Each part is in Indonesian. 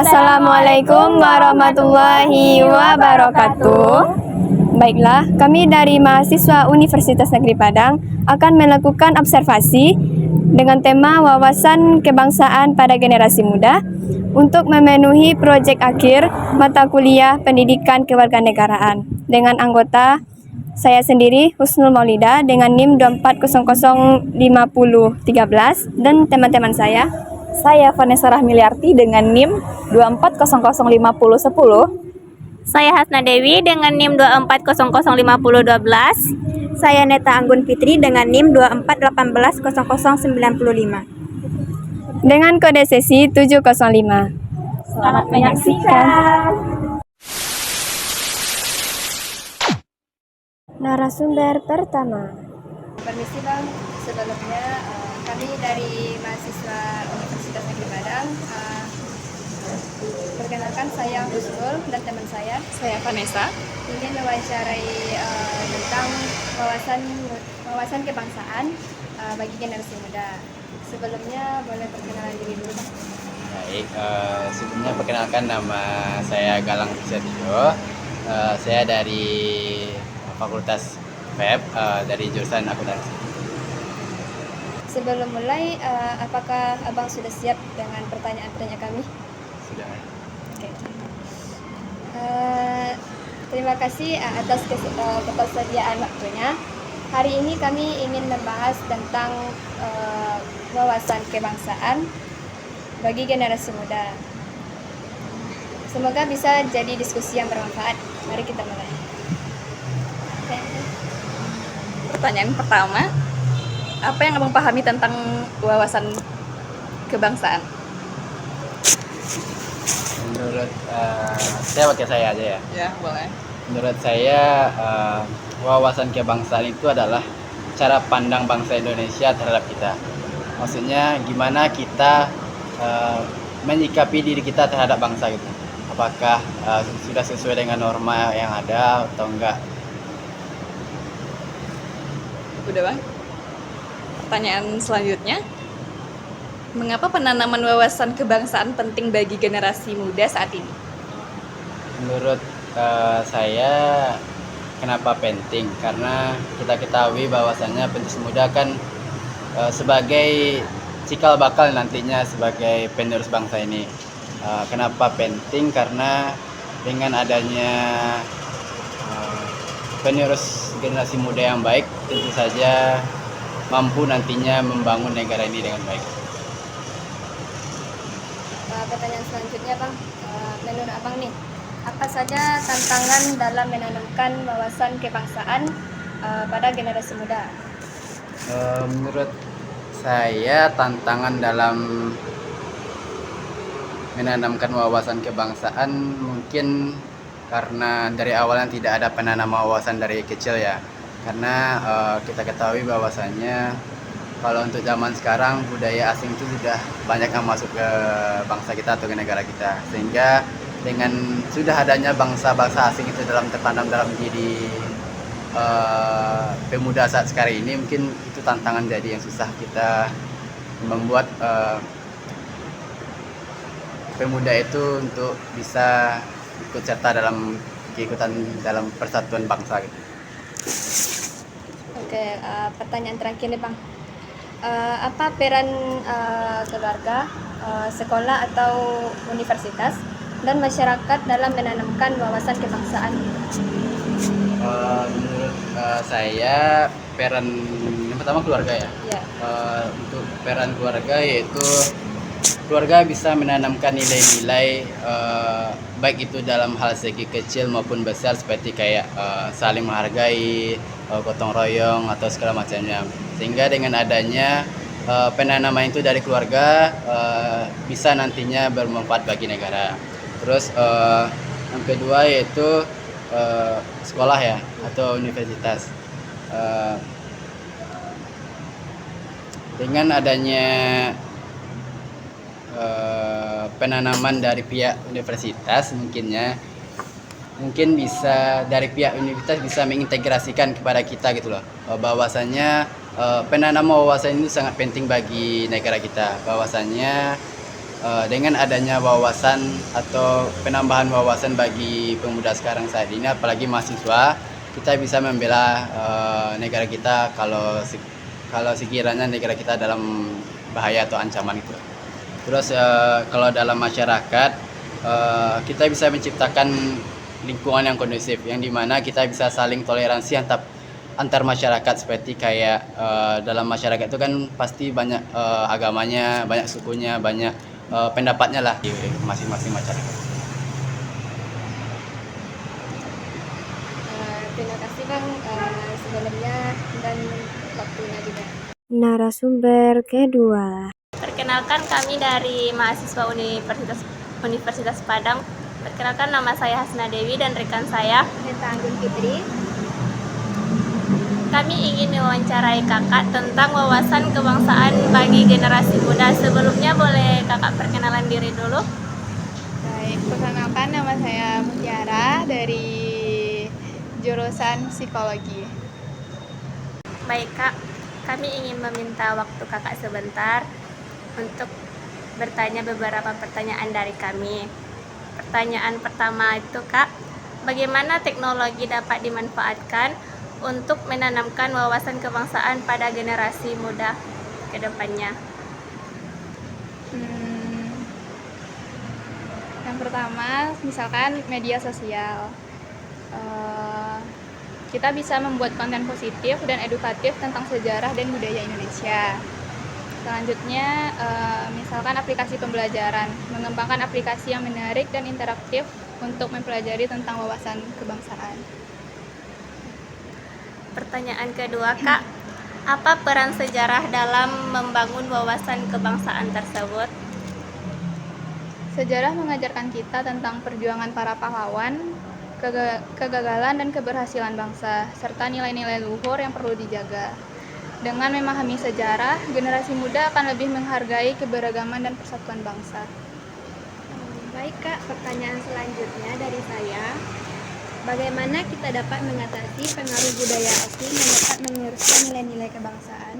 Assalamualaikum warahmatullahi wabarakatuh. Baiklah, kami dari mahasiswa Universitas Negeri Padang akan melakukan observasi dengan tema wawasan kebangsaan pada generasi muda untuk memenuhi proyek akhir mata kuliah pendidikan kewarganegaraan dengan anggota saya sendiri Husnul Maulida dengan NIM 24005013 dan teman-teman saya Vanessa Rahmiliarti dengan NIM 24005010. Saya Hasna Dewi dengan NIM 24005012. Saya Neta Anggun Fitri dengan NIM 24180095. Dengan kode sesi 705. Selamat menyaksikan. Narasumber pertama. Permisi Bang, sebelumnya kami dari mahasiswa Universitas Negeri Padang. Perkenalkan saya Husnul dan teman saya Vanessa. ingin mewawancarai tentang wawasan kebangsaan bagi generasi muda. Sebelumnya boleh perkenalan diri dulu Bang. Baik, sebelumnya perkenalkan nama saya Galang Setio. Saya dari Fakultas FEB dari jurusan akuntansi. Sebelum mulai, apakah Abang sudah siap dengan pertanyaan-pertanyaan kami? Sudah. Oke. Terima kasih atas ketersediaan waktunya. Hari ini kami ingin membahas tentang wawasan kebangsaan bagi generasi muda. Semoga bisa jadi diskusi yang bermanfaat. Mari kita mulai. Pertanyaan pertama, apa yang Abang pahami tentang wawasan kebangsaan? Menurut saya pakai saya aja ya. Ya, boleh. Menurut saya wawasan kebangsaan itu adalah cara pandang bangsa Indonesia terhadap kita. Maksudnya gimana kita menyikapi diri kita terhadap bangsa gitu. Apakah sudah sesuai dengan norma yang ada atau enggak? Udah Bang. Pertanyaan selanjutnya, mengapa penanaman wawasan kebangsaan penting bagi generasi muda saat ini? Menurut saya kenapa penting? Karena kita ketahui bahwasannya penerus muda kan sebagai cikal bakal nantinya sebagai penerus bangsa ini. Kenapa penting? Karena dengan adanya penerus generasi muda yang baik, tentu saja mampu nantinya membangun negara ini dengan baik. Pertanyaan selanjutnya Bang, menurut Abang nih, apa saja tantangan dalam menanamkan wawasan kebangsaan pada generasi muda? Menurut saya tantangan dalam menanamkan wawasan kebangsaan mungkin karena dari awalnya tidak ada penanaman wawasan dari kecil ya. Karena kita ketahui bahwasannya kalau untuk zaman sekarang budaya asing itu sudah banyak yang masuk ke bangsa kita atau ke negara kita, sehingga dengan sudah adanya bangsa-bangsa asing itu tertanam dalam diri pemuda saat sekarang ini, mungkin itu tantangan jadi yang susah kita membuat pemuda itu untuk bisa ikut serta dalam keikutan dalam persatuan bangsa gitu. Oke, pertanyaan terakhir nih Bang. Apa peran keluarga, sekolah atau universitas dan masyarakat dalam menanamkan wawasan kebangsaan? Menurut saya peran yang pertama keluarga ya. Ya. Untuk peran keluarga yaitu keluarga bisa menanamkan nilai-nilai baik itu dalam hal segi kecil maupun besar seperti kayak saling menghargai, gotong royong atau segala macamnya. Sehingga dengan adanya penanaman itu dari keluarga bisa nantinya bermanfaat bagi negara. Terus yang kedua yaitu sekolah ya atau universitas. Dengan adanya penanaman dari pihak universitas mungkin bisa dari pihak universitas bisa mengintegrasikan kepada kita gitu loh, bahwasannya penanaman wawasan ini sangat penting bagi negara kita, bahwasannya dengan adanya wawasan atau penambahan wawasan bagi pemuda sekarang saat ini, apalagi mahasiswa, kita bisa membela negara kita kalau sekiranya negara kita dalam bahaya atau ancaman itu. Terus kalau dalam masyarakat, kita bisa menciptakan lingkungan yang kondusif, yang dimana kita bisa saling toleransi antar masyarakat, seperti kayak dalam masyarakat itu kan pasti banyak agamanya, banyak sukunya, banyak pendapatnya lah di masing-masing masyarakat. Terima kasih Bang sebenarnya dan waktunya juga. Narasumber kedua. Perkenalkan, kami dari mahasiswa Universitas Padang. Perkenalkan, nama saya Hasna Dewi dan rekan saya Neta Anggun Fitri. Kami ingin mewawancarai kakak tentang wawasan kebangsaan bagi generasi muda. Sebelumnya boleh kakak perkenalan diri dulu? Baik, perkenalkan, nama saya Mutiara dari jurusan psikologi. Baik kak, kami ingin meminta waktu kakak sebentar untuk bertanya beberapa pertanyaan dari kami. Pertanyaan pertama itu kak, bagaimana teknologi dapat dimanfaatkan untuk menanamkan wawasan kebangsaan pada generasi muda ke depannya? Yang pertama, misalkan media sosial. Kita bisa membuat konten positif dan edukatif tentang sejarah dan budaya Indonesia. Selanjutnya, misalkan aplikasi pembelajaran, mengembangkan aplikasi yang menarik dan interaktif untuk mempelajari tentang wawasan kebangsaan. Pertanyaan kedua kak, apa peran sejarah dalam membangun wawasan kebangsaan tersebut? Sejarah mengajarkan kita tentang perjuangan para pahlawan, kegagalan dan keberhasilan bangsa, serta nilai-nilai luhur yang perlu dijaga. Dengan memahami sejarah, generasi muda akan lebih menghargai keberagaman dan persatuan bangsa. Baik Kak, pertanyaan selanjutnya dari saya. Bagaimana kita dapat mengatasi pengaruh budaya asing yang dapat meneruskan nilai-nilai kebangsaan?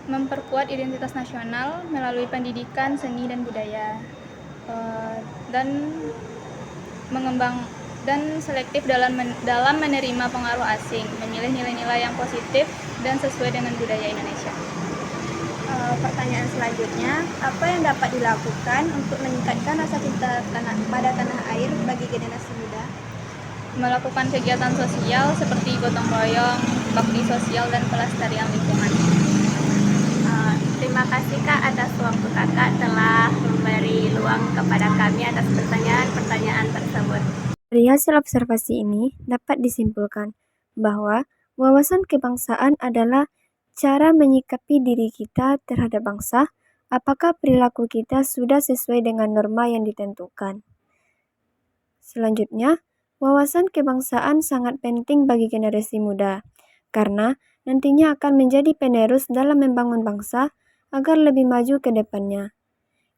Memperkuat identitas nasional melalui pendidikan, seni dan budaya, dan selektif dalam menerima pengaruh asing, memilih nilai-nilai yang positif dan sesuai dengan budaya Indonesia. Pertanyaan selanjutnya, apa yang dapat dilakukan untuk meningkatkan rasa cinta pada tanah air bagi generasi muda? Melakukan kegiatan sosial seperti gotong royong, bakti sosial dan pelestarian lingkungan. Terima kasih kak atas waktu kakak telah memberi ruang kepada kami atas pertanyaan-pertanyaan tersebut. Dari hasil observasi ini dapat disimpulkan bahwa wawasan kebangsaan adalah cara menyikapi diri kita terhadap bangsa, apakah perilaku kita sudah sesuai dengan norma yang ditentukan. Selanjutnya, wawasan kebangsaan sangat penting bagi generasi muda, karena nantinya akan menjadi penerus dalam membangun bangsa agar lebih maju ke depannya.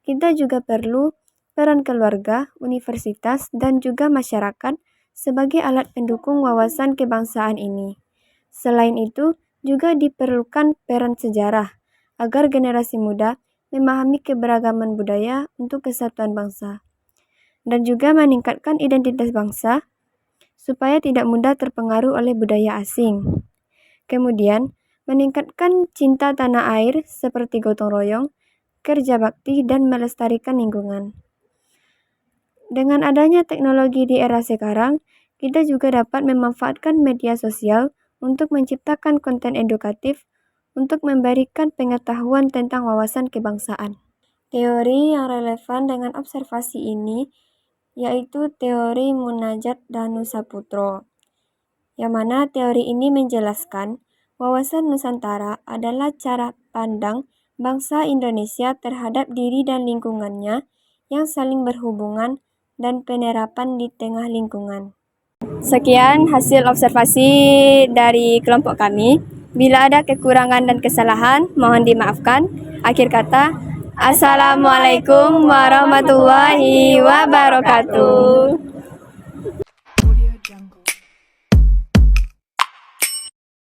Kita juga perlu peran keluarga, universitas, dan juga masyarakat sebagai alat pendukung wawasan kebangsaan ini. Selain itu, juga diperlukan peran sejarah agar generasi muda memahami keberagaman budaya untuk kesatuan bangsa, dan juga meningkatkan identitas bangsa supaya tidak mudah terpengaruh oleh budaya asing. Kemudian, meningkatkan cinta tanah air seperti gotong royong, kerja bakti, dan melestarikan lingkungan. Dengan adanya teknologi di era sekarang, kita juga dapat memanfaatkan media sosial untuk menciptakan konten edukatif untuk memberikan pengetahuan tentang wawasan kebangsaan. Teori yang relevan dengan observasi ini yaitu teori Munajat Danu Saputro, yang mana teori ini menjelaskan wawasan Nusantara adalah cara pandang bangsa Indonesia terhadap diri dan lingkungannya yang saling berhubungan dan penerapan di tengah lingkungan. Sekian hasil observasi dari kelompok kami. Bila ada kekurangan dan kesalahan, mohon dimaafkan. Akhir kata, Assalamualaikum warahmatullahi wabarakatuh.